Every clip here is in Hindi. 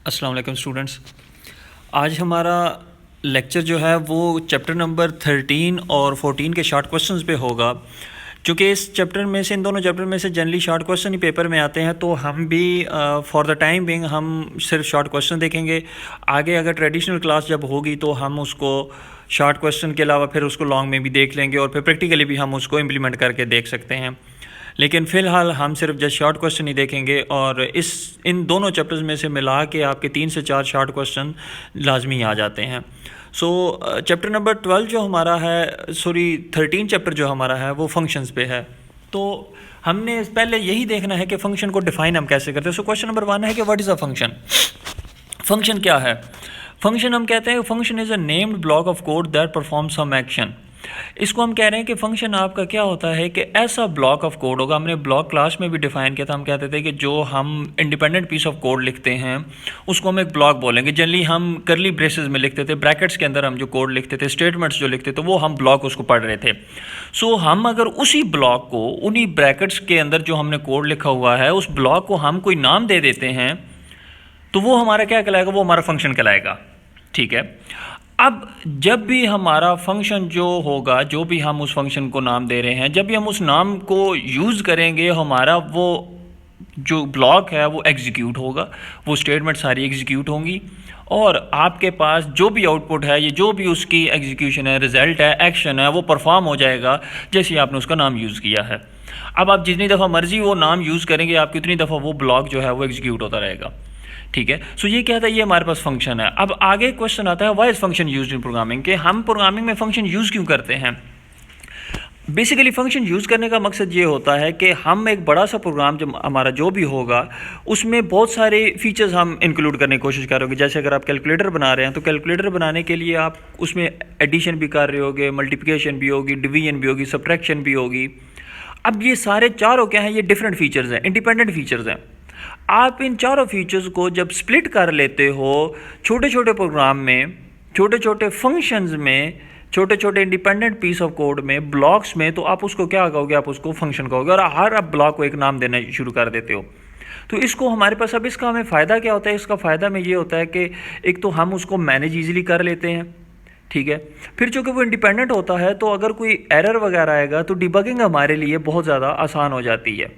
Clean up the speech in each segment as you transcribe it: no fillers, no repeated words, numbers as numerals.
अस्सलाम वालेकुम स्टूडेंट्स। आज हमारा लेक्चर जो है वो चैप्टर नंबर 13 और 14 के शॉर्ट क्वेश्चंस पे होगा। चूँकि इस चैप्टर में से इन दोनों चैप्टर में से जनरली शॉर्ट क्वेश्चन ही पेपर में आते हैं, तो हम भी फॉर द टाइम बिंग हम सिर्फ शॉर्ट क्वेश्चन देखेंगे। आगे अगर ट्रेडिशनल क्लास जब होगी तो हम उसको शॉर्ट क्वेश्चन के अलावा फिर उसको लॉन्ग में भी देख लेंगे और फिर प्रैक्टिकली भी हम उसको इम्प्लीमेंट करके देख सकते हैं। लेकिन फ़िलहाल हम सिर्फ जस्ट शॉर्ट क्वेश्चन ही देखेंगे और इन दोनों चैप्टर्स में से मिला के आपके 3 से 4 शॉर्ट क्वेश्चन लाजमी आ जाते हैं। चैप्टर नंबर 12 जो हमारा है, 13 चैप्टर जो हमारा है वो फंक्शंस पे है। तो हमने पहले यही देखना है कि फ़ंक्शन को डिफ़ाइन हम कैसे करते हैं। क्वेश्चन नंबर 1 है कि what is a function. Function क्या है? फंक्शन हम कहते हैं function is a named block of code that perform some action. इसको हम कह रहे हैं कि फंक्शन आपका क्या होता है कि ऐसा ब्लॉक ऑफ कोड होगा। हमने ब्लॉक क्लास में भी डिफाइन किया था। हम कहते थे कि जो हम इंडिपेंडेंट पीस ऑफ कोड लिखते हैं उसको हम एक ब्लॉक बोलेंगे। जनरली हम करली ब्रेसेस में लिखते थे, ब्रैकेट्स के अंदर हम जो कोड लिखते थे, स्टेटमेंट्स जो लिखते थे, वो हम ब्लॉक उसको पढ़ रहे थे। हम अगर उसी ब्लॉक को, उन्हीं ब्रैकेट्स के अंदर जो हमने कोड लिखा हुआ है, उस ब्लॉक को हम कोई नाम दे देते हैं तो वो हमारा क्या कहलाएगा? वो हमारा फंक्शन कहलाएगा। ठीक है। अब जब भी हमारा फंक्शन जो होगा, जो भी हम उस फंक्शन को नाम दे रहे हैं, जब भी हम उस नाम को यूज़ करेंगे, हमारा वो जो ब्लॉक है वो एग्जीक्यूट होगा, वो स्टेटमेंट सारी एग्जीक्यूट होंगी और आपके पास जो भी आउटपुट है, ये जो भी उसकी एग्जीक्यूशन है, रिजल्ट है, एक्शन है, वो परफॉर्म हो जाएगा जैसे आपने उसका नाम यूज़ किया है। अब आप जितनी दफ़ा मर्जी वो नाम यूज़ करेंगे, आपकी उतनी दफ़ा वो ब्लॉक जो है वो एग्जीक्यूट होता रहेगा। ठीक है। ये क्या था? ये हमारे पास फंक्शन है। अब आगे क्वेश्चन आता है, why is function used in programming, कि हम प्रोग्रामिंग में फंक्शन यूज़ क्यों करते हैं। बेसिकली फंक्शन यूज़ करने का मकसद ये होता है कि हम एक बड़ा सा प्रोग्राम जब हमारा जो भी होगा उसमें बहुत सारे फीचर्स हम इंक्लूड करने की कोशिश करोगे। जैसे अगर आप कैलकुलेटर बना रहे हैं तो कैलकुलेटर बनाने के लिए आप उसमें एडिशन भी कर रहे होगे, मल्टीप्लिकेशन भी होगी, डिवीजन भी होगी, सब्ट्रैक्शन भी होगी। अब ये सारे चारों क्या हैं? ये डिफरेंट फीचर्स हैं, इंडिपेंडेंट फीचर्स हैं। आप इन चारों फीचर्स को जब स्प्लिट कर लेते हो छोटे छोटे प्रोग्राम में, छोटे छोटे फंक्शंस में, छोटे छोटे इंडिपेंडेंट पीस ऑफ कोड में, ब्लॉक्स में, तो आप उसको क्या कहोगे? आप उसको फंक्शन कहोगे और हर आप ब्लॉक को एक नाम देना शुरू कर देते हो। तो इसको हमारे पास, अब इसका हमें फ़ायदा क्या होता है? इसका फ़ायदा में ये होता है कि एक तो हम उसको मैनेज ईजिली कर लेते हैं। ठीक है। फिर चूँकि वो इंडिपेंडेंट होता है तो अगर कोई एरर वगैरह आएगा तो डिबगिंग हमारे लिए बहुत ज़्यादा आसान हो जाती है।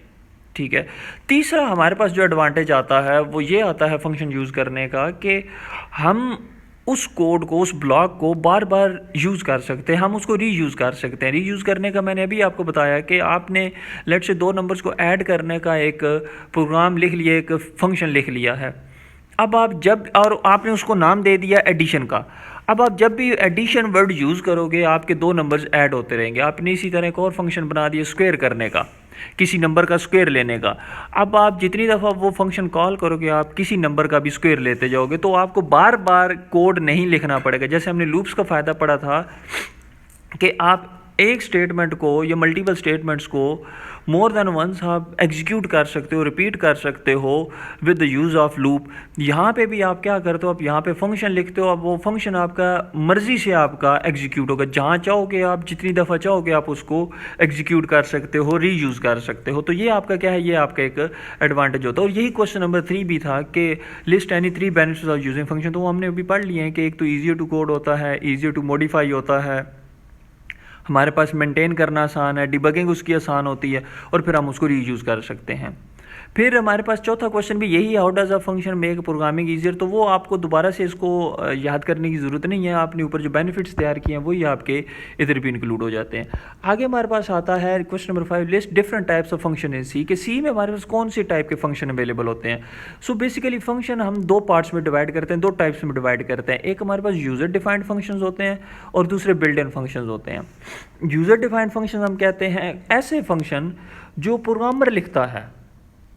ठीक है। तीसरा हमारे पास जो एडवांटेज आता है वो ये आता है फंक्शन यूज़ करने का कि हम उस कोड को, उस ब्लॉक को बार बार यूज़ कर सकते हैं, हम उसको रीयूज़ कर सकते हैं। रीयूज़ करने का मैंने अभी आपको बताया कि आपने लेट से 2 नंबर्स को ऐड करने का एक प्रोग्राम लिख लिया, एक फंक्शन लिख लिया है। अब आप जब, और आपने उसको नाम दे दिया एडिशन का। अब आप जब भी एडिशन वर्ड यूज़ करोगे आपके 2 नंबर्स ऐड होते रहेंगे। आपने इसी तरह एक और फंक्शन बना दिया स्क्वायर करने का, किसी नंबर का स्क्वायर लेने का। अब आप जितनी दफ़ा वो फंक्शन कॉल करोगे, आप किसी नंबर का भी स्क्वायर लेते जाओगे तो आपको बार बार कोड नहीं लिखना पड़ेगा। जैसे हमने लूप्स का फ़ायदा पढ़ा था कि आप एक स्टेटमेंट को या मल्टीपल स्टेटमेंट्स को मोर देन वंस आप एग्जीक्यूट कर सकते हो, रिपीट कर सकते हो with the use of loop. यहाँ पे भी आप क्या करते हो? आप यहाँ पे फंक्शन लिखते हो। अब वो फंक्शन आपका मर्ज़ी से आपका एग्जीक्यूट होगा। जहाँ चाहोगे आप, जितनी दफ़ा चाहोगे आप उसको एग्जीक्यूट कर सकते हो, रीयूज़ कर सकते हो। तो ये आपका क्या है? ये आपका एक एडवांटेज होता है। और यही क्वेश्चन नंबर 3 भी था कि list any 3 benefits of using function. तो वो हमने अभी पढ़ लिए हैं कि एक तो ईजियर टू कोड होता है, ईजियर टू मॉडिफाई होता है, हमारे पास मेंटेन करना आसान है, डिबगिंग उसकी आसान होती है और फिर हम उसको रीयूज़ कर सकते हैं। फिर हमारे पास चौथा क्वेश्चन भी यही है, how does a function make programming easier. तो वो आपको दोबारा से इसको याद करने की ज़रूरत नहीं है। आपने ऊपर जो बेनिफिट्स तैयार किए हैं वही आपके इधर भी इंक्लूड हो जाते हैं। आगे हमारे पास आता है question number 5, list different types of function in C. कि सी में हमारे पास कौन से टाइप के फंक्शन अवेलेबल होते हैं। बेसिकली फंक्शन हम 2 पार्ट्स में डिवाइड करते हैं, 2 टाइप्स में डिवाइड करते हैं। एक हमारे पास यूज़र डिफाइंड फंक्शंस होते हैं और दूसरे बिल्ट इन फंक्शंस होते हैं। यूज़र डिफाइंड फंक्शन हम कहते हैं ऐसे फंक्शन जो प्रोग्रामर लिखता है।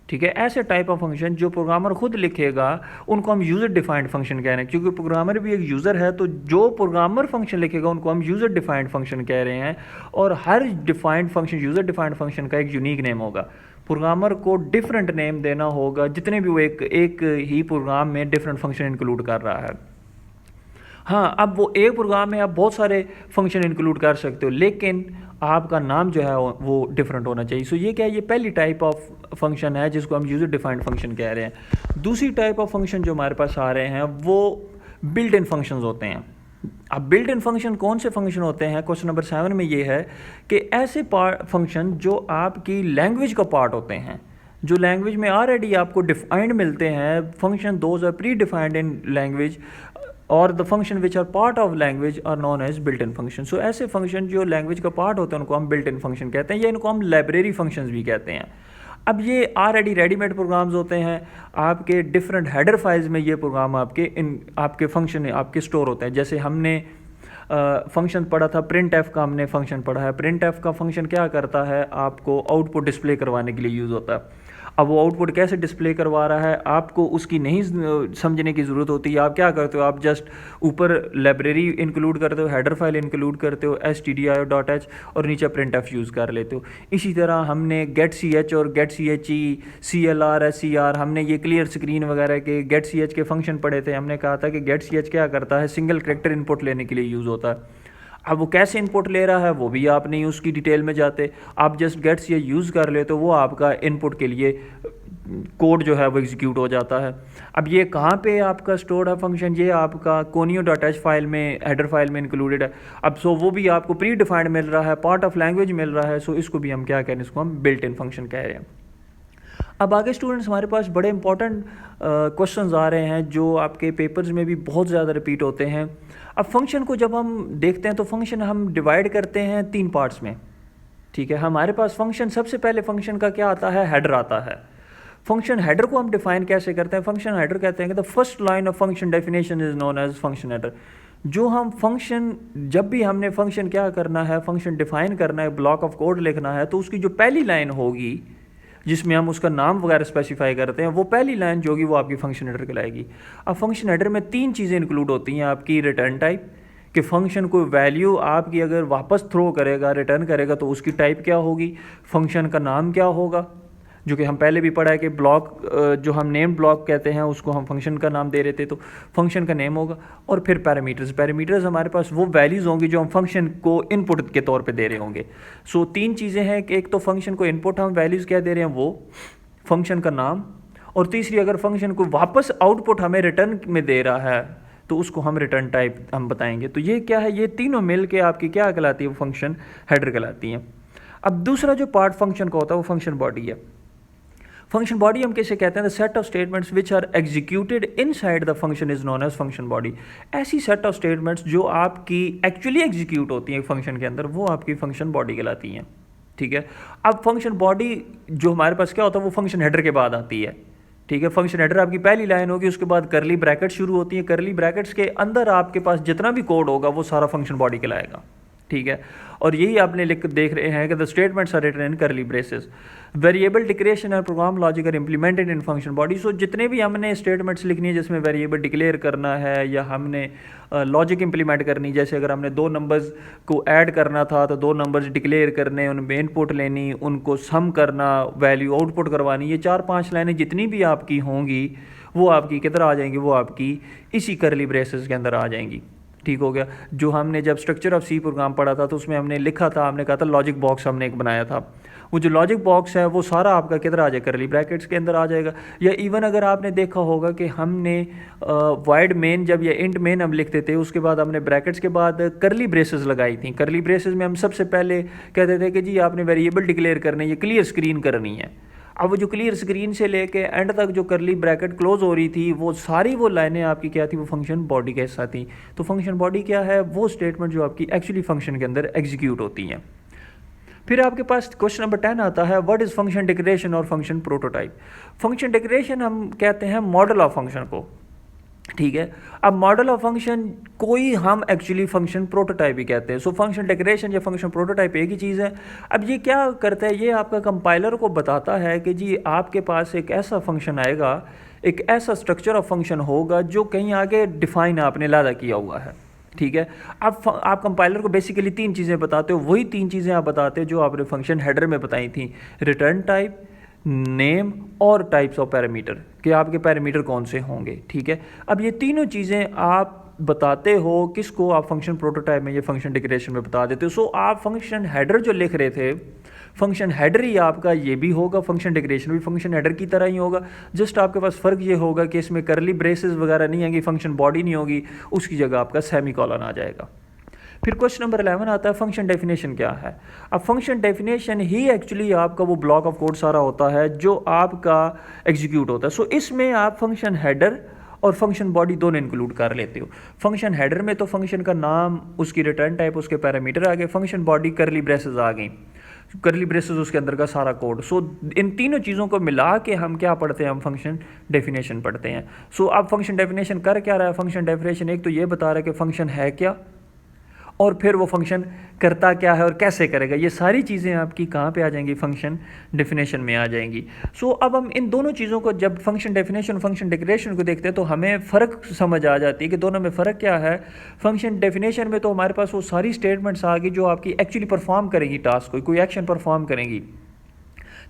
ठीक है। ऐसे टाइप ऑफ फंक्शन जो प्रोग्रामर खुद लिखेगा उनको हम यूज़र डिफाइंड फंक्शन कह रहे हैं। क्योंकि प्रोग्रामर भी एक यूज़र है, तो जो प्रोग्रामर फंक्शन लिखेगा उनको हम यूज़र डिफाइंड फंक्शन कह रहे हैं। और हर defined function, user defined function का एक यूनिक नेम होगा। प्रोग्रामर को डिफरेंट नेम देना होगा जितने भी वो एक ही प्रोग्राम में डिफरेंट फंक्शन इंक्लूड कर रहा है। हाँ, अब वो एक प्रोग्राम में आप बहुत सारे फंक्शन इंक्लूड कर सकते हो, लेकिन आपका नाम जो है वो डिफरेंट होना चाहिए। सो ये क्या है, ये पहली टाइप ऑफ फंक्शन है जिसको हम यूज़र डिफाइंड फंक्शन कह रहे हैं। दूसरी टाइप ऑफ फंक्शन जो हमारे पास आ रहे हैं वो बिल्ट इन फंक्शंस होते हैं। अब बिल्ट इन फंक्शन कौन से फंक्शन होते हैं, क्वेश्चन नंबर 7 में ये है कि ऐसे फंक्शन जो आपकी लैंग्वेज का पार्ट होते हैं, जो लैंग्वेज में ऑलरेडी आपको डिफाइंड मिलते हैं। Function those are pre defined in language और the function which are part of language are known as built in function. So ऐसे फंक्शन जो लैंग्वेज का पार्ट होते हैं उनको हम बिल्ट इन फंक्शन कहते हैं, या इनको हम लाइब्रेरी फंक्शंस भी कहते हैं। अब ये ऑलरेडी रेडीमेड प्रोग्राम्स होते हैं, आपके डिफरेंट हेडर फाइल्स में ये प्रोग्राम आपके फंक्शन आपके स्टोर होते हैं। जैसे हमने फंक्शन पढ़ा था प्रिंट एफ का, हमने फंक्शन पढ़ा है। प्रिंट एफ का फंक्शन क्या करता है, आपको आउटपुट डिस्प्ले करवाने के लिए यूज़ होता है। अब वो आउटपुट कैसे डिस्प्ले करवा रहा है आपको उसकी नहीं समझने की ज़रूरत होती है। आप क्या करते हो, आप जस्ट ऊपर लाइब्रेरी इंक्लूड करते हो, हेडर फाइल इंक्लूड करते हो stdio.h और नीचे प्रिंट एफ यूज़ कर लेते हो। इसी तरह हमने गेट सी एच और get C H E CLR SCR, हमने ये क्लियर स्क्रीन वगैरह के गेट सी एच के फंक्शन पढ़े थे। हमने कहा था कि गेट सी एच क्या करता है, सिंगल कैरेक्टर इनपुट लेने के लिए यूज़ होता है। अब वो कैसे इनपुट ले रहा है वो भी आप नहीं उसकी डिटेल में जाते, आप जस्ट गेट्स ये यूज़ कर ले तो वो आपका इनपुट के लिए कोड जो है वो एग्जीक्यूट हो जाता है। अब ये कहाँ पे आपका स्टोर्ड है फंक्शन, ये आपका conio.h फाइल में, हेडर फाइल में इंक्लूडेड है। अब सो वो भी आपको प्री डिफाइंड मिल रहा है, पार्ट ऑफ लैंग्वेज मिल रहा है। सो इसको भी हम क्या कह रहे हैं, इसको हम बिल्ट इन फंक्शन कह रहे हैं। अब आगे स्टूडेंट्स हमारे पास बड़े इंपॉर्टेंट क्वेश्चंस आ रहे हैं जो आपके पेपर्स में भी बहुत ज़्यादा रिपीट होते हैं। अब फंक्शन को जब हम देखते हैं तो फंक्शन हम डिवाइड करते हैं 3 पार्ट्स में, ठीक है। हमारे पास फंक्शन, सबसे पहले फंक्शन का क्या आता है, हेडर आता है। फंक्शन हेडर को हम डिफाइन कैसे करते हैं, फंक्शन हेडर कहते हैं कि the first line of function definition is known as function header. जो हम फंक्शन, जब भी हमने फंक्शन क्या करना है, फंक्शन डिफाइन करना है, ब्लॉक ऑफ कोड लिखना है, तो उसकी जो पहली लाइन होगी जिसमें हम उसका नाम वगैरह स्पेसिफाई करते हैं, वो पहली लाइन जो होगी वो आपकी फंक्शन हेडर कहलाएगी। अब फंक्शन हेडर में 3 चीज़ें इंक्लूड होती हैं, आपकी रिटर्न टाइप, कि फंक्शन कोई वैल्यू आपकी अगर वापस थ्रो करेगा, रिटर्न करेगा, तो उसकी टाइप क्या होगी, फंक्शन का नाम क्या होगा, जो कि हम पहले भी पढ़ा है कि ब्लॉक, जो हम नेम ब्लॉक कहते हैं उसको हम फंक्शन का नाम दे रहे थे, तो फंक्शन का नेम होगा। और फिर पैरामीटर्स हमारे पास वो वैल्यूज़ होंगी जो हम फंक्शन को इनपुट के तौर पे दे रहे होंगे। सो 3 चीज़ें हैं कि एक तो फंक्शन को इनपुट हम वैल्यूज़ क्या दे रहे हैं, वो फंक्शन का नाम, और तीसरी अगर फंक्शन को वापस आउटपुट हमें रिटर्न में दे रहा है तो उसको हम रिटर्न टाइप हम बताएंगे। तो ये क्या है, ये तीनों मिल के आपकी क्या कहलाती है, वो फंक्शन हेडर कहलाती हैं। अब दूसरा जो पार्ट फंक्शन का होता है वो फंक्शन बॉडी है। फंक्शन बॉडी हम कैसे कहते हैं, the set of statements which are executed inside the function is known as function body. ऐसी सेट ऑफ स्टेटमेंट्स जो आपकी एक्चुअली एग्जीक्यूट होती हैं फंक्शन के अंदर, वो आपकी फंक्शन बॉडी कहलाती हैं, ठीक है। अब फंक्शन बॉडी जो हमारे पास क्या होता है, वो फंक्शन हेडर के बाद आती है, ठीक है। फंक्शन हेडर आपकी पहली लाइन होगी, उसके बाद करली ब्रैकेट शुरू होती है, करली ब्रैकेट्स के अंदर आपके पास जितना भी कोड होगा वो सारा फंक्शन बॉडी कहलाएगा, ठीक है। और यही आपने देख रहे हैं कि the statements are written in curly braces. Variable declaration और program logic are implemented in function body. So जितने भी हमने स्टेटमेंट्स लिखनी है जिसमें वेरिएबल डिक्लेयर करना है या हमने लॉजिक इंप्लीमेंट करनी, जैसे अगर हमने 2 नंबर्स को ऐड करना था तो 2 नंबर्स डिक्लेयर करने, उनमें इनपुट लेनी, उनको सम करना, वैल्यू आउटपुट करवानी, ये 4-5 लाइनें जितनी भी आपकी होंगी वो आपकी किधर आ जाएंगी, वो आपकी इसी करली ब्रेसेस के अंदर आ जाएंगी, ठीक हो गया। जो हमने जब स्ट्रक्चर ऑफ सी प्रोग्राम पढ़ा था तो उसमें हमने लिखा था, हमने कहा था लॉजिक बॉक्स हमने एक बनाया था, वो जो लॉजिक बॉक्स है वो सारा आपका किधर आ जाएगा, करली ब्रैकेट्स के अंदर आ जाएगा। या इवन अगर आपने देखा होगा कि हमने वाइड मेन जब या इंट मेन हम लिखते थे, उसके बाद हमने ब्रैकेट्स के बाद करली ब्रेसेस लगाई थी। करली ब्रेसेस में हम सबसे पहले कहते थे कि जी आपने वेरिएबल डिक्लेयर करने, ये क्लियर स्क्रीन करनी है। अब वो जो क्लियर स्क्रीन से लेके एंड तक जो करली ब्रैकेट क्लोज हो रही थी, वो सारी वो लाइनें आपकी क्या थी, वो फंक्शन बॉडी के हिस्सा थी। तो फंक्शन बॉडी क्या है, वो स्टेटमेंट जो आपकी एक्चुअली फंक्शन के अंदर एग्जीक्यूट होती हैं। फिर आपके पास क्वेश्चन नंबर 10 आता है, व्हाट इज़ फंक्शन डिक्लेरेशन और फंक्शन प्रोटोटाइप। फंक्शन डिक्लेरेशन हम कहते हैं मॉडल ऑफ फंक्शन को, ठीक है। अब मॉडल ऑफ फंक्शन कोई हम एक्चुअली फंक्शन प्रोटोटाइप ही कहते हैं। सो फंक्शन डिक्लेरेशन या फंक्शन प्रोटोटाइप एक ही चीज़ है। अब ये क्या करता है, ये आपका कंपाइलर को बताता है कि जी आपके पास एक ऐसा फंक्शन आएगा, एक ऐसा स्ट्रक्चर ऑफ फंक्शन होगा जो कहीं आगे डिफाइन आपने लादा किया हुआ है, ठीक है। अब आप कंपाइलर को बेसिकली 3 चीज़ें बताते हो, वही 3 चीज़ें आप बताते हो जो आपने फंक्शन हेडर में बताई थी, रिटर्न टाइप, नेम और टाइप्स ऑफ पैरामीटर, कि आपके पैरामीटर कौन से होंगे, ठीक है। अब ये तीनों चीज़ें आप बताते हो किसको, आप फंक्शन प्रोटोटाइप में, ये फंक्शन डिक्लेरेशन में बता देते हो। सो आप फंक्शन हेडर जो लिख रहे थे, फंक्शन हेडर ही आपका ये भी होगा, फंक्शन डिक्लेरेशन भी फंक्शन हेडर की तरह ही होगा। जस्ट आपके पास फ़र्क ये होगा कि इसमें करली ब्रेसेस वगैरह नहीं आएंगी, फंक्शन बॉडी नहीं होगी, उसकी जगह आपका सेमी कॉलन आ जाएगा। फिर क्वेश्चन नंबर 11 आता है फंक्शन डेफिनेशन क्या है। अब फंक्शन डेफिनेशन ही एक्चुअली आपका वो ब्लॉक ऑफ कोड सारा होता है जो आपका एग्जीक्यूट होता है। सो इसमें आप फंक्शन हेडर और फंक्शन बॉडी दोनों इंक्लूड कर लेते हो। फंक्शन हेडर में तो फंक्शन का नाम, उसकी रिटर्न टाइप, उसके पैरामीटर आ गए, फंक्शन बॉडी करली ब्रेसेस आ गई, करली ब्रेसेस उसके अंदर का सारा कोड। सो इन तीनों चीज़ों को मिला के हम क्या पढ़ते हैं, हम फंक्शन डेफिनेशन पढ़ते हैं। सो अब फंक्शन डेफिनेशन कर क्या रहा है, फंक्शन डेफिनेशन एक तो ये बता रहा है कि फंक्शन है क्या, और फिर वो फंक्शन करता क्या है और कैसे करेगा। ये सारी चीज़ें आपकी कहाँ पे आ जाएंगी, फंक्शन डेफिनेशन में आ जाएंगी। सो अब हम इन दोनों चीज़ों को, जब फंक्शन डेफिनेशन फंक्शन डिक्लेरेशन को देखते हैं तो हमें फ़र्क समझ आ जाती है कि दोनों में फ़र्क क्या है। फंक्शन डेफिनेशन में तो हमारे पास वो सारी स्टेटमेंट्स आ गई जो आपकी एक्चुअली परफॉर्म करेंगी टास्क, कोई एक्शन परफॉर्म करेंगी।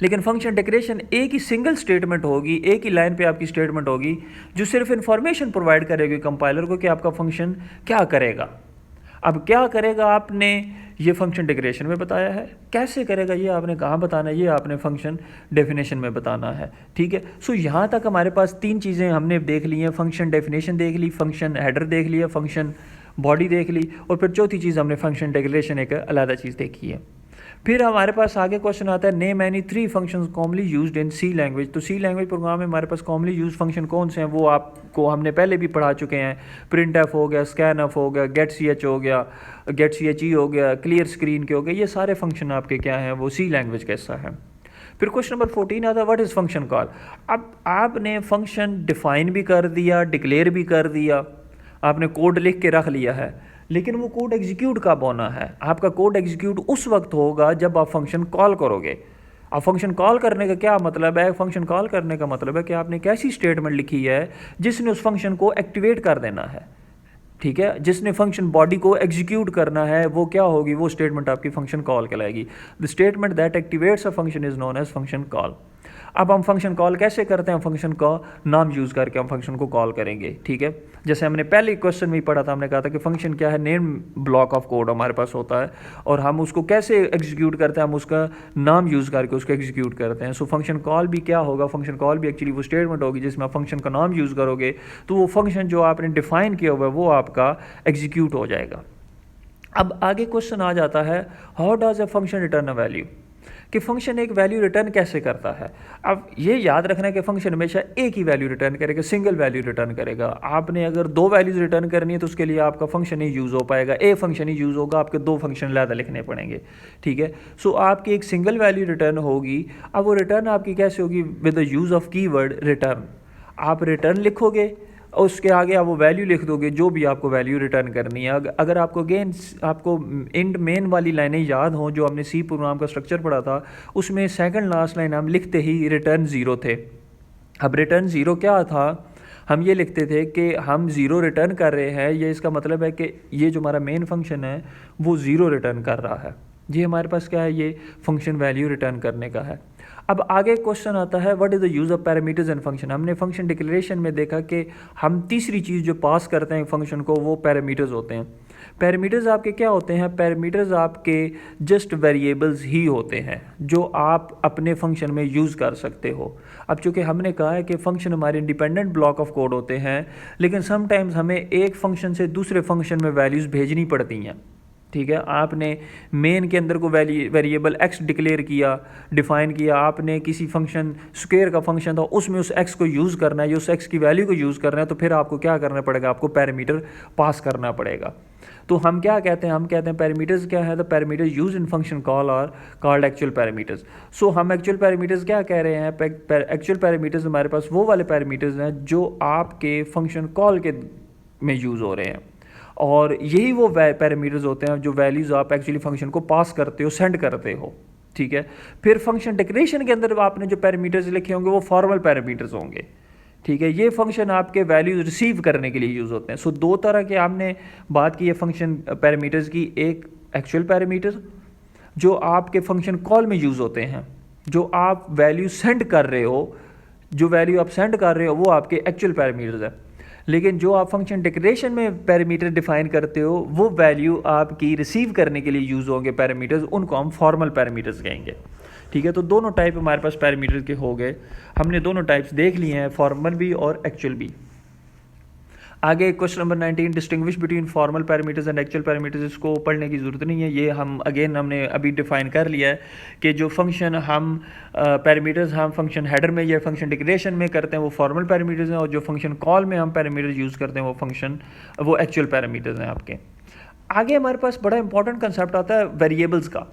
लेकिन फंक्शन डिक्लेरेशन एक ही सिंगल स्टेटमेंट होगी, एक ही लाइन पे आपकी स्टेटमेंट होगी जो सिर्फ इन्फॉर्मेशन प्रोवाइड करेगी कंपाइलर को कि आपका फंक्शन क्या करेगा। अब क्या करेगा आपने ये फंक्शन डिक्लेरेशन में बताया है, कैसे करेगा ये आपने कहाँ बताना है, ये आपने फंक्शन डेफिनेशन में बताना है। ठीक है। सो यहाँ तक हमारे पास तीन चीज़ें हमने देख ली हैं, फंक्शन डेफिनेशन देख ली, फंक्शन हेडर देख लिया, फंक्शन बॉडी देख ली, और फिर चौथी चीज़ हमने फंक्शन डिक्लेरेशन एक अलग चीज़ देखी है। फिर हमारे पास आगे क्वेश्चन आता है, name any 3 functions commonly used in C language. तो सी लैंग्वेज प्रोग्राम में हमारे पास कॉमनली यूज फंक्शन कौन से हैं वो आपको हमने पहले भी पढ़ा चुके हैं। प्रिंट एफ हो गया, स्कैन एफ हो गया, गेट सी एच हो गया, गेट सी एच ई हो गया, क्लियर स्क्रीन के हो गए, ये सारे फंक्शन आपके क्या हैं, वो सी लैंग्वेज का हिस्सा है। फिर क्वेश्चन नंबर 14 आता है, व्हाट इज़ फंक्शन कॉल। अब आपने फंक्शन डिफाइन भी कर दिया, डिक्लेयर भी कर दिया, आपने कोड लिख के रख लिया है, लेकिन वो कोड एग्जीक्यूट कब होना है। आपका कोड एग्जीक्यूट उस वक्त होगा जब आप फंक्शन कॉल करोगे। अब फंक्शन कॉल करने का क्या मतलब है, फंक्शन कॉल करने का मतलब है कि आपने कैसी स्टेटमेंट लिखी है जिसने उस फंक्शन को एक्टिवेट कर देना है। ठीक है, जिसने फंक्शन बॉडी को एग्जीक्यूट करना है वो क्या होगी, वो स्टेटमेंट आपकी फंक्शन कॉल कहलाएगी। The statement that activates a function is known as function call. अब हम फंक्शन कॉल कैसे करते हैं, फंक्शन का नाम यूज़ करके हम फंक्शन को कॉल करेंगे। ठीक है, जैसे हमने पहले क्वेश्चन में ही पढ़ा था, हमने कहा था कि फंक्शन क्या है, नेम ब्लॉक ऑफ कोड हमारे पास होता है, और हम उसको कैसे एग्जीक्यूट करते हैं, हम उसका नाम यूज़ करके उसको एग्जीक्यूट करते हैं। सो फंक्शन कॉल भी क्या होगा, फंक्शन कॉल भी एक्चुअली वो स्टेटमेंट होगी जिसमें आप फंक्शन का नाम यूज़ करोगे, तो वो फंक्शन जो आपने डिफाइन किया हुआ है वो आपका एग्जीक्यूट हो जाएगा। अब आगे क्वेश्चन आ जाता है, how does a function return a value, कि फंक्शन एक वैल्यू रिटर्न कैसे करता है। अब ये याद रखना है कि फंक्शन हमेशा एक ही वैल्यू रिटर्न करेगा, सिंगल वैल्यू रिटर्न करेगा। आपने अगर 2 वैल्यूज़ रिटर्न करनी है तो उसके लिए आपका फंक्शन ही यूज़ हो पाएगा, एक फंक्शन ही यूज़ होगा, आपके 2 फंक्शन ज़्यादा लिखने पड़ेंगे। ठीक है, सो आपकी एक सिंगल वैल्यू रिटर्न होगी। अब वो रिटर्न आपकी कैसे होगी, with the use of keyword return. आप रिटर्न लिखोगे, उसके आगे आप वो वैल्यू लिख दोगे जो भी आपको वैल्यू रिटर्न करनी है। अगर आपको अगेन आपको इंड मेन वाली लाइनें याद हों जो हमने सी प्रोग्राम का स्ट्रक्चर पढ़ा था, उसमें सेकंड लास्ट लाइन हम लिखते ही रिटर्न 0 थे। अब रिटर्न 0 क्या था, हम ये लिखते थे कि हम 0 रिटर्न कर रहे हैं, ये इसका मतलब है कि ये जो हमारा मेन फंक्शन है वो 0 रिटर्न कर रहा है। ये हमारे पास क्या है, ये फंक्शन वैल्यू रिटर्न करने का है। अब आगे क्वेश्चन आता है, what is the use of parameters and function. हमने फंक्शन डिक्लेरेशन में देखा कि हम तीसरी चीज़ जो पास करते हैं फंक्शन को वो पैरामीटर्स होते हैं। पैरामीटर्स आपके क्या होते हैं, पैरामीटर्स आपके जस्ट वेरिएबल्स ही होते हैं जो आप अपने फंक्शन में यूज़ कर सकते हो। अब चूँकि हमने कहा है कि फ़ंक्शन हमारे इंडिपेंडेंट ब्लॉक ऑफ कोड होते हैं, लेकिन समटाइम्स हमें एक फ़ंक्शन से दूसरे फंक्शन में वैल्यूज़ भेजनी पड़ती हैं। ठीक है, आपने मेन के अंदर को वेरिएबल एक्स डिक्लेयर किया, डिफाइन किया, आपने किसी फंक्शन स्क्वायर का फंक्शन था उसमें उस एक्स को यूज़ करना है, उस एक्स की वैल्यू को यूज़ करना है, तो फिर आपको क्या करना पड़ेगा, आपको पैरामीटर पास करना पड़ेगा। तो हम क्या कहते हैं, हम कहते हैं पैरामीटर्स क्या है, the parameter use in function call are called actual parameters. So हम एक्चुअल पैरामीटर्स क्या कह रहे हैं, एक्चुअल पैरामीटर्स हमारे पास वो वाले पैरामीटर्स हैं जो आपके फंक्शन कॉल के में यूज़ हो रहे हैं, और यही वो पैरामीटर्स होते हैं जो वैल्यूज़ आप एक्चुअली फंक्शन को पास करते हो, सेंड करते हो। ठीक है, फिर फंक्शन डिक्लेरेशन के अंदर आपने जो पैरामीटर्स लिखे होंगे वो फॉर्मल पैरामीटर्स होंगे। ठीक है, ये फंक्शन आपके वैल्यूज रिसीव करने के लिए यूज़ होते हैं। सो 2 तरह के हमने बात की है फंक्शन पैरामीटर्स की, एक एक्चुअल पैरामीटर जो आपके फंक्शन कॉल में यूज़ होते हैं, जो आप वैल्यू सेंड कर रहे हो, जो वैल्यू आप सेंड कर रहे हो वो आपके एक्चुअल पैरामीटर्स है। लेकिन जो आप फंक्शन डिक्लेरेशन में पैरामीटर डिफाइन करते हो वो वैल्यू आपकी रिसीव करने के लिए यूज़ होंगे पैरामीटर्स, उनको हम फॉर्मल पैरामीटर्स कहेंगे। ठीक है, तो दोनों टाइप हमारे पास पैरामीटर के हो गए। हमने दोनों टाइप्स देख लिए हैं, फॉर्मल भी और एक्चुअल भी। आगे question number 19, distinguish between formal parameters and actual parameters. इसको पढ़ने की ज़रूरत नहीं है, ये हमने अभी डिफाइन कर लिया है कि जो फंक्शन हम पैरामीटर्स हम फंक्शन हेडर में या फंक्शन डिक्लेरेशन में करते हैं वो फॉर्मल पैरामीटर्स हैं, और जो फंक्शन कॉल में हम पैरामीटर्स यूज़ करते हैं वो एक्चुअल पैरामीटर्स हैं आपके। आगे हमारे पास बड़ा इंपॉर्टेंट कंसेप्ट आता है वेरिएबल्स का,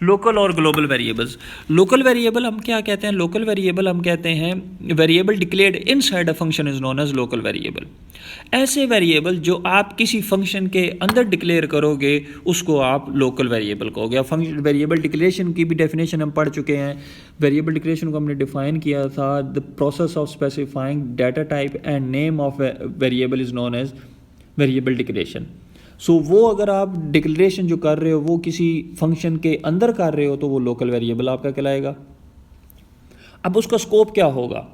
लोकल और ग्लोबल वेरिएबल्स। लोकल वेरिएबल हम क्या कहते हैं? लोकल वेरिएबल हम कहते हैं variable declared inside a function is known as local variable. ऐसे वेरिएबल जो आप किसी फंक्शन के अंदर डिक्लेयर करोगे उसको आप लोकल वेरिएबल कहोगे। फंक्शन वेरिएबल डिक्लेरेशन की भी डेफिनेशन हम पढ़ चुके हैं। वेरिएबल डिक्लेरेशन को हमने डिफाइन किया था, the process of specifying data type and name of variable is known as variable declaration. So वो अगर आप डिक्लेरेशन जो कर रहे हो वो किसी फंक्शन के अंदर कर रहे हो तो वो लोकल वेरिएबल आपका कहलाएगा। अब उसका स्कोप क्या होगा?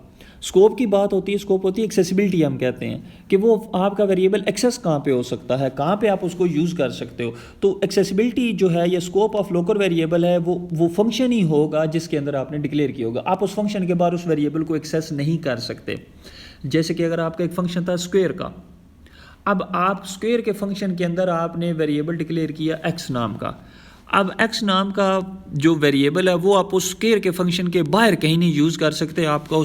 स्कोप की बात होती है, स्कोप होती है एक्सेसिबिलिटी। हम कहते हैं कि वो आपका वेरिएबल एक्सेस कहाँ पे हो सकता है, कहाँ पे आप उसको यूज़ कर सकते हो। तो एक्सेसिबिलिटी जो है या स्कोप ऑफ लोकल वेरिएबल है वो फंक्शन ही होगा जिसके अंदर आपने डिक्लेयर किया होगा। आप उस फंक्शन के बाद उस वेरिएबल को एक्सेस नहीं कर सकते। जैसे कि अगर आपका एक फंक्शन था स्क्वायर का, अब आप स्क्वायर के फंक्शन के अंदर आपने वेरिएबल डिक्लेयर किया x नाम का। अब x नाम का जो वेरिएबल है वो आप उस स्क्वायर के फंक्शन के बाहर कहीं नहीं यूज़ कर सकते। आपका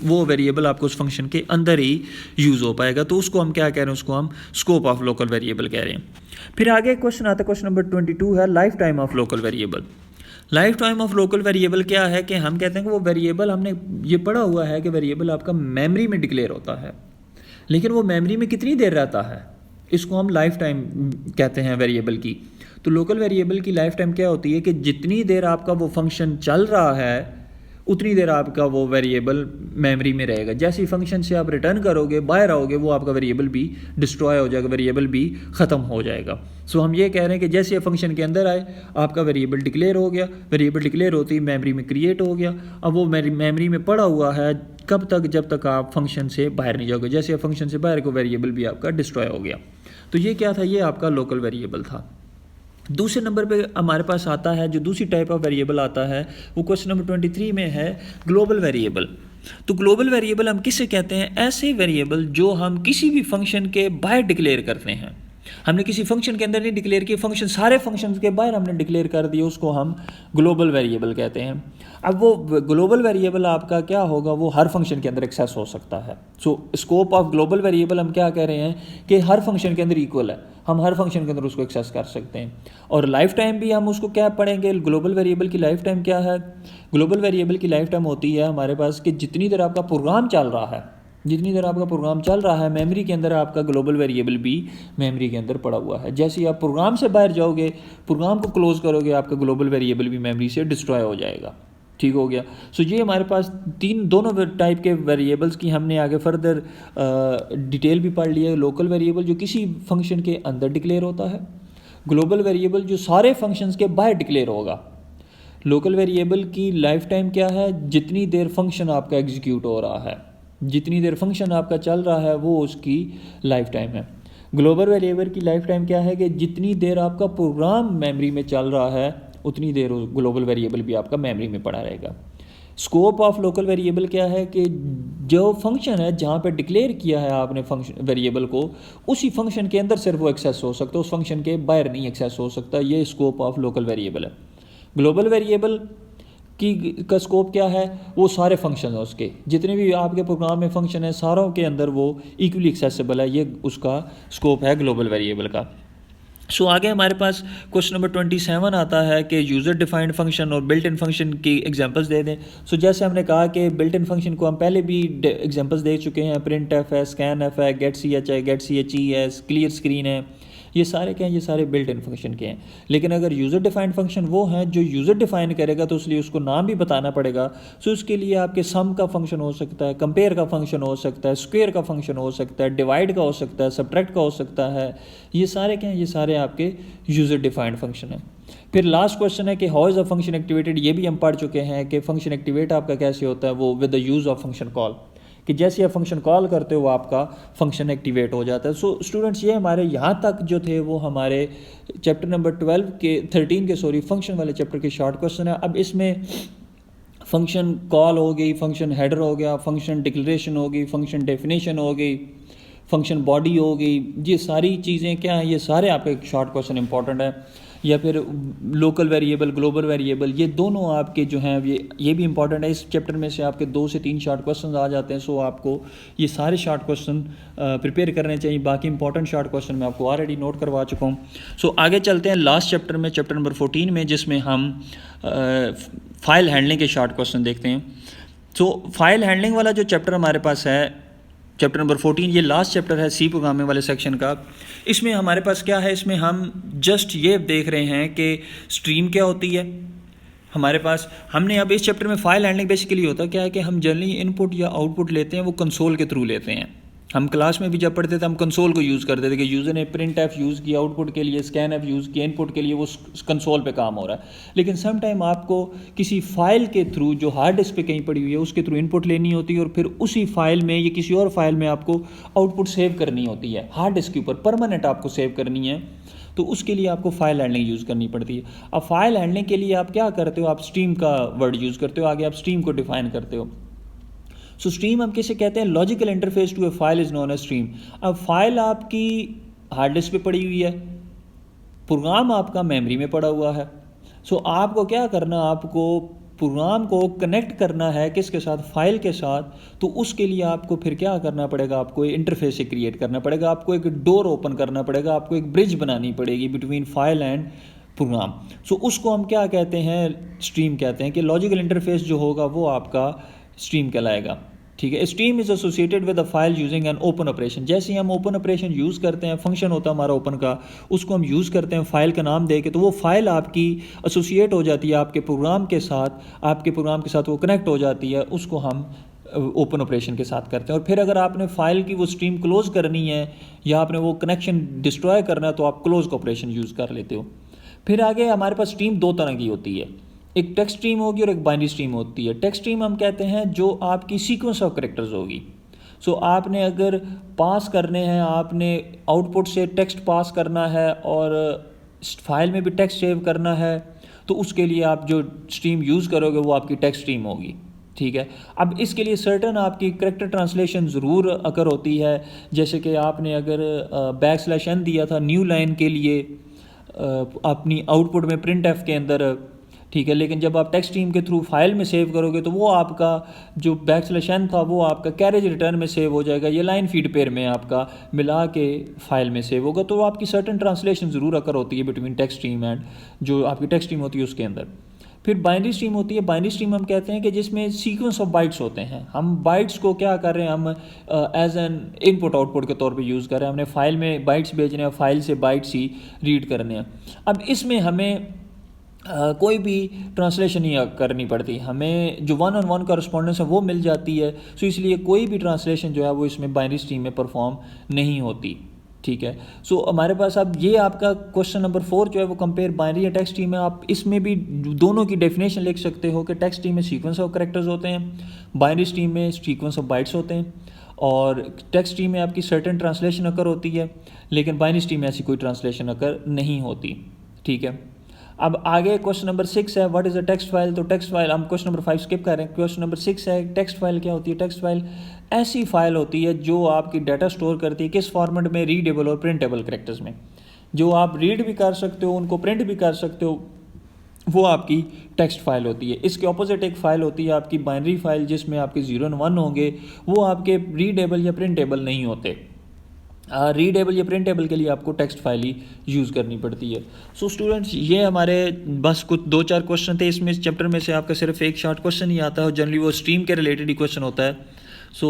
वो वेरिएबल आपको उस फंक्शन के अंदर ही यूज़ हो पाएगा। तो उसको हम क्या कह रहे हैं? उसको हम स्कोप ऑफ लोकल वेरिएबल कह रहे हैं। फिर आगे क्वेश्चन आता है, क्वेश्चन नंबर 22 है life time of local variable. Life time of local variable क्या है कि हम कहते हैं कि वो वेरिएबल, हमने ये पढ़ा हुआ है कि वेरिएबल आपका मेमोरी में डिक्लेयर होता है, लेकिन वो मेमोरी में कितनी देर रहता है, इसको हम लाइफ टाइम कहते हैं वेरिएबल की। तो लोकल वेरिएबल की लाइफ टाइम क्या होती है कि जितनी देर आपका वो फंक्शन चल रहा है उतनी देर आपका वो वेरिएबल मेमोरी में रहेगा। जैसे ही फंक्शन से आप रिटर्न करोगे, बाहर आओगे, वो आपका वेरिएबल भी डिस्ट्रॉय हो जाएगा, वेरिएबल भी ख़त्म हो जाएगा। सो हम ये कह रहे हैं कि जैसे फंक्शन के अंदर आए आपका वेरिएबल डिक्लेयर हो गया, वेरिएबल डिक्लेयर होती ही मेमोरी में क्रिएट हो गया। अब वो मेमोरी में पड़ा हुआ है कब तक? जब तक आप फंक्शन से बाहर नहीं जाओगे। जैसे फंक्शन से बाहर को वेरिएबल भी आपका डिस्ट्रॉय हो गया। तो ये क्या था? ये आपका लोकल वेरिएबल था। दूसरे नंबर पे हमारे पास आता है, जो दूसरी टाइप ऑफ वेरिएबल आता है वो क्वेश्चन नंबर 23 में है ग्लोबल वेरिएबल। तो ग्लोबल वेरिएबल हम किससे कहते हैं? ऐसे वेरिएबल जो हम किसी भी फंक्शन के बाहर डिक्लेयर करते हैं। हमने किसी फंक्शन के अंदर नहीं डिक्लेयर किया, फंक्शन सारे फंक्शंस के बाहर हमने डिक्लेयर कर दिया, उसको हम ग्लोबल वेरिएबल कहते हैं। अब वो ग्लोबल वेरिएबल आपका क्या होगा? वो हर फंक्शन के अंदर एक्सेस हो सकता है। सो स्कोप ऑफ ग्लोबल वेरिएबल हम क्या कह रहे हैं कि हर फंक्शन के अंदर इक्वल है, हम हर फंक्शन के अंदर उसको एक्सेस कर सकते हैं। और लाइफ टाइम भी हम उसको क्या पढ़ेंगे? ग्लोबल वेरिएबल की लाइफ टाइम क्या है? ग्लोबल वेरिएबल की लाइफ टाइम होती है हमारे पास कि जितनी देर आपका प्रोग्राम चल रहा है, जितनी देर आपका प्रोग्राम चल रहा है मेमोरी के अंदर आपका ग्लोबल वेरिएबल भी मेमोरी के अंदर पड़ा हुआ है। जैसे ही आप प्रोग्राम से बाहर जाओगे, प्रोग्राम को क्लोज करोगे, आपका ग्लोबल वेरिएबल भी मेमोरी से डिस्ट्रॉय हो जाएगा। ठीक हो गया। सो ये हमारे पास दोनों टाइप के वेरिएबल्स की हमने आगे फर्दर डिटेल भी पढ़ लिया है। लोकल वेरिएबल जो किसी फंक्शन के अंदर डिक्लेयर होता है, ग्लोबल वेरिएबल जो सारे फंक्शंस के बाहर डिक्लेयर होगा। लोकल वेरिएबल की लाइफ टाइम क्या है? जितनी देर फंक्शन आपका एग्जीक्यूट हो रहा है, जितनी देर फंक्शन आपका चल रहा है वो उसकी लाइफ टाइम है। ग्लोबल वेरिएबल की लाइफ टाइम क्या है कि जितनी देर आपका प्रोग्राम मेमोरी में चल रहा है उतनी देर ग्लोबल वेरिएबल भी आपका मेमोरी में पड़ा रहेगा। स्कोप ऑफ लोकल वेरिएबल क्या है कि जो फंक्शन है जहाँ पे डिक्लेयर किया है आपने फंक्शन वेरिएबल को, उसी फंक्शन के अंदर सिर्फ वो एक्सेस हो सकता है, उस फंक्शन के बाहर नहीं एक्सेस हो सकता। ये स्कोप ऑफ लोकल वेरिएबल है। ग्लोबल वेरिएबल का स्कोप क्या है? वो सारे फंक्शन हैं, उसके जितने भी आपके प्रोग्राम में फंक्शन है सारों के अंदर वो इक्वली एक्सेसिबल है। ये उसका स्कोप है ग्लोबल वेरिएबल का। सो आगे हमारे पास क्वेश्चन नंबर 27 आता है कि यूज़र डिफाइंड फंक्शन और बिल्ट इन फंक्शन की एग्जांपल्स दे दें। सो जैसे हमने कहा कि बिल्ट इन फंक्शन को हम पहले भी एग्जांपल्स दे चुके हैं। प्रिंट एफ है, स्कैन एफ है, गेट सी एच है, गेट सी एच ई है, क्लियर स्क्रीन है, ये सारे क्या हैं? ये सारे बिल्ट इन फंक्शन के हैं। लेकिन अगर यूज़र डिफाइंड फंक्शन वो हैं जो यूज़र डिफाइन करेगा तो इसलिए उसको नाम भी बताना पड़ेगा। सो उसके लिए आपके सम का फंक्शन हो सकता है, कंपेयर का फंक्शन हो सकता है, स्क्वेयर का फंक्शन हो सकता है, डिवाइड का हो सकता है, सब्ट्रैक्ट का हो सकता है। ये सारे क्या हैं? ये सारे आपके यूज़र डिफाइंड फंक्शन हैं। फिर लास्ट क्वेश्चन है कि how is a function activated. ये भी हम पढ़ चुके हैं कि फंक्शन एक्टिवेट आपका कैसे होता है, वो with the use of function call, कि जैसे आप फंक्शन कॉल करते हो आपका फंक्शन एक्टिवेट हो जाता है। सो स्टूडेंट्स, ये हमारे यहाँ तक जो थे वो हमारे चैप्टर नंबर 13 के फंक्शन वाले चैप्टर के शॉर्ट क्वेश्चन है। अब इसमें फंक्शन कॉल हो गई, फंक्शन हेडर हो गया, फंक्शन डिक्लेरेशन हो गई, फंक्शन डेफिनेशन हो गई, फंक्शन बॉडी हो गई, ये सारी चीज़ें क्या हैं, ये सारे आपके शॉर्ट क्वेश्चन इंपॉर्टेंट है। या फिर लोकल वेरिएबल, ग्लोबल वेरिएबल, ये दोनों आपके जो हैं ये भी इंपॉर्टेंट है। इस चैप्टर में से आपके 2 से 3 शॉर्ट क्वेश्चन आ जाते हैं। सो आपको ये सारे शॉर्ट क्वेश्चन प्रिपेयर करने चाहिए। बाकी इंपॉर्टेंट शॉर्ट क्वेश्चन मैं आपको ऑलरेडी नोट करवा चुका हूँ। सो आगे चलते हैं लास्ट चैप्टर में, चैप्टर नंबर 14 में, जिसमें हम फाइल हैंडलिंग के शॉर्ट क्वेश्चन देखते हैं। सो फाइल हैंडलिंग वाला जो चैप्टर हमारे पास है, चैप्टर नंबर 14, ये लास्ट चैप्टर है सी प्रोग्रामिंग वाले सेक्शन का। इसमें हमारे पास क्या है, इसमें हम जस्ट ये देख रहे हैं कि स्ट्रीम क्या होती है हमारे पास। हमने अब इस चैप्टर में फाइल हैंडलिंग बेसिकली होता क्या है कि हम जनरली इनपुट या आउटपुट लेते हैं वो कंसोल के थ्रू लेते हैं। हम क्लास में भी जब पढ़ते थे हम कंसोल को यूज़ करते थे कि यूज़र ने प्रिंट एफ यूज़ किया आउटपुट के लिए, स्कैन एफ यूज़ किया इनपुट के लिए, वो कंसोल पे काम हो रहा है। लेकिन सम टाइम आपको किसी फाइल के थ्रू जो हार्ड डिस्क पे कहीं पड़ी हुई है उसके थ्रू इनपुट लेनी होती है और फिर उसी फाइल में या किसी और फाइल में आपको आउटपुट सेव करनी होती है, हार्ड डिस्क के ऊपर परमानेंट आपको सेव करनी है। तो उसके लिए आपको फाइल हैंडलिंग यूज़ करनी पड़ती है। अब फाइल हैंडलिंग के लिए आप क्या करते हो, आप स्ट्रीम का वर्ड यूज़ करते हो, आगे आप स्ट्रीम को डिफाइन करते हो। सो स्ट्रीम हम किसे कहते हैं, logical interface to a file is known as stream. अब फाइल आपकी हार्ड डिस्क पे पड़ी हुई है, प्रोग्राम आपका मेमोरी में पड़ा हुआ है। सो आपको क्या करना, आपको प्रोग्राम को कनेक्ट करना है किसके साथ, फाइल के साथ। तो उसके लिए आपको फिर क्या करना पड़ेगा, आपको इंटरफेस से क्रिएट करना पड़ेगा, आपको एक डोर ओपन करना पड़ेगा, आपको एक ब्रिज बनानी पड़ेगी बिटवीन फाइल एंड प्रोग्राम। सो उसको हम क्या कहते हैं, स्ट्रीम कहते हैं कि लॉजिकल इंटरफेस जो होगा वो आपका स्ट्रीम कहलाएगा। ठीक है, stream is associated with the file using an open operation. जैसे ही हम ओपन ऑपरेशन यूज़ करते हैं, फंक्शन होता है हमारा ओपन का, उसको हम यूज़ करते हैं फाइल का नाम दे के, तो वो फाइल आपकी एसोसिएट हो जाती है आपके प्रोग्राम के साथ, आपके प्रोग्राम के साथ वो कनेक्ट हो जाती है, उसको हम ओपन ऑपरेशन के साथ करते हैं। और फिर अगर आपने फाइल की वो स्ट्रीम क्लोज़ करनी है या आपने वो कनेक्शन डिस्ट्रॉय करना है तो आप क्लोज का ऑपरेशन यूज़ कर लेते हो। फिर आगे हमारे पास स्ट्रीम 2 तरह की होती है, एक टेक्स्ट स्ट्रीम होगी और एक बाइनरी स्ट्रीम होती है। टेक्स्ट स्ट्रीम हम कहते हैं जो आपकी सीक्वेंस ऑफ कैरेक्टर्स होगी। सो आपने अगर पास करने हैं, आपने आउटपुट से टेक्स्ट पास करना है और फाइल में भी टेक्स्ट सेव करना है, तो उसके लिए आप जो स्ट्रीम यूज़ करोगे वो आपकी टेक्स्ट स्ट्रीम होगी। ठीक है, अब इसके लिए सर्टन आपकी कैरेक्टर ट्रांसलेशन ज़रूर अकर होती है। जैसे कि आपने अगर \n दिया था न्यू लाइन के लिए अपनी आउटपुट में प्रिंट एफ के अंदर, ठीक है, लेकिन जब आप टेक्स्ट स्ट्रीम के थ्रू फाइल में सेव करोगे तो वो आपका जो \n था वो आपका कैरेज रिटर्न में सेव हो जाएगा, ये लाइन फीड पेयर में आपका मिला के फाइल में सेव होगा। तो आपकी सर्टन ट्रांसलेशन ज़रूर अकर होती है बिटवीन टेक्स्ट स्ट्रीम एंड जो आपकी टेक्स्ट स्ट्रीम होती है उसके अंदर। फिर बाइनरी स्ट्रीम होती है। बाइनरी स्ट्रीम हम कहते हैं कि जिसमें सीक्वेंस ऑफ बाइट्स होते हैं। हम बाइट्स को क्या कर रहे हैं, हम एज एन इनपुट आउटपुट के तौर पे यूज़ कर रहे हैं। हमने फाइल में बाइट्स भेजने हैं, फाइल से बाइट्स ही रीड करने हैं। अब इसमें हमें कोई भी ट्रांसलेशन नहीं करनी पड़ती, हमें जो 1-on-1 कॉरस्पॉन्डेंस है वो मिल जाती है। सो इसलिए कोई भी ट्रांसलेशन जो है वो इसमें बाइनरी स्ट्रीम में परफॉर्म नहीं होती। ठीक है, सो हमारे पास अब ये आपका क्वेश्चन नंबर 4 जो है वो कंपेयर बाइनरी या टेक्स्ट स्ट्रीम में, आप इसमें भी दोनों की डेफिनेशन लिख सकते हो कि टेक्स्ट स्ट्रीम में सीक्वेंस ऑफ कैरेक्टर्स होते हैं, बाइनरी स्ट्रीम में सीक्वेंस ऑफ बाइट्स होते हैं। और टेक्स्ट स्ट्रीम में आपकी सर्टेन ट्रांसलेशन अकर होती है, लेकिन बाइनरी स्ट्रीम में ऐसी कोई ट्रांसलेशन अकर नहीं होती। ठीक है, अब आगे क्वेश्चन नंबर 6 है, what is a text file. तो टेक्स्ट फाइल हम क्वेश्चन नंबर 5 स्किप कर रहे हैं। क्वेश्चन नंबर 6 है, टेक्स्ट फाइल क्या होती है। टेक्स्ट फाइल ऐसी फाइल होती है जो आपकी डाटा स्टोर करती है किस फॉर्मेट में, रीडेबल और प्रिंटेबल कैरेक्टर्स में। जो आप रीड भी कर सकते हो, उनको प्रिंट भी कर सकते हो, वो आपकी टेक्स्ट फाइल होती है। इसके ऑपोजिट एक फ़ाइल होती है आपकी बाइनरी फाइल, जिसमें आपके 0 और 1 होंगे, वो आपके रीडेबल या प्रिंटेबल नहीं होते। रीडेबल या प्रिंटेबल के लिए आपको टेक्स्ट फाइल ही यूज़ करनी पड़ती है। सो स्टूडेंट्स, ये हमारे बस कुछ 2-4 क्वेश्चन थे। इसमें इस चैप्टर में से आपका सिर्फ एक शॉर्ट क्वेश्चन ही आता है और जनरली वो स्ट्रीम के रिलेटेड ही क्वेश्चन होता है। सो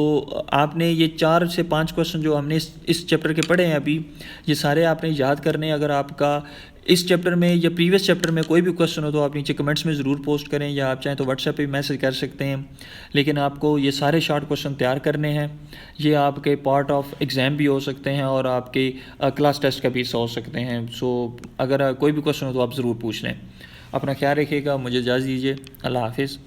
आपने ये 4 से 5 क्वेश्चन जो हमने इस चैप्टर के पढ़े हैं अभी, ये सारे आपने याद करने हैं। अगर आपका इस चैप्टर में या प्रीवियस चैप्टर में कोई भी क्वेश्चन हो तो आप नीचे कमेंट्स में ज़रूर पोस्ट करें, या आप चाहें तो व्हाट्सएप पे मैसेज कर सकते हैं। लेकिन आपको ये सारे शॉर्ट क्वेश्चन तैयार करने हैं। ये आपके पार्ट ऑफ एग्ज़ाम भी हो सकते हैं और आपके क्लास टेस्ट का भी हिस्सा हो सकते हैं। सो अगर कोई भी क्वेश्चन हो तो आप ज़रूर पूछ लें। अपना ख्याल रखिएगा, मुझे इजाज़त दीजिए, अल्लाह हाफिज़।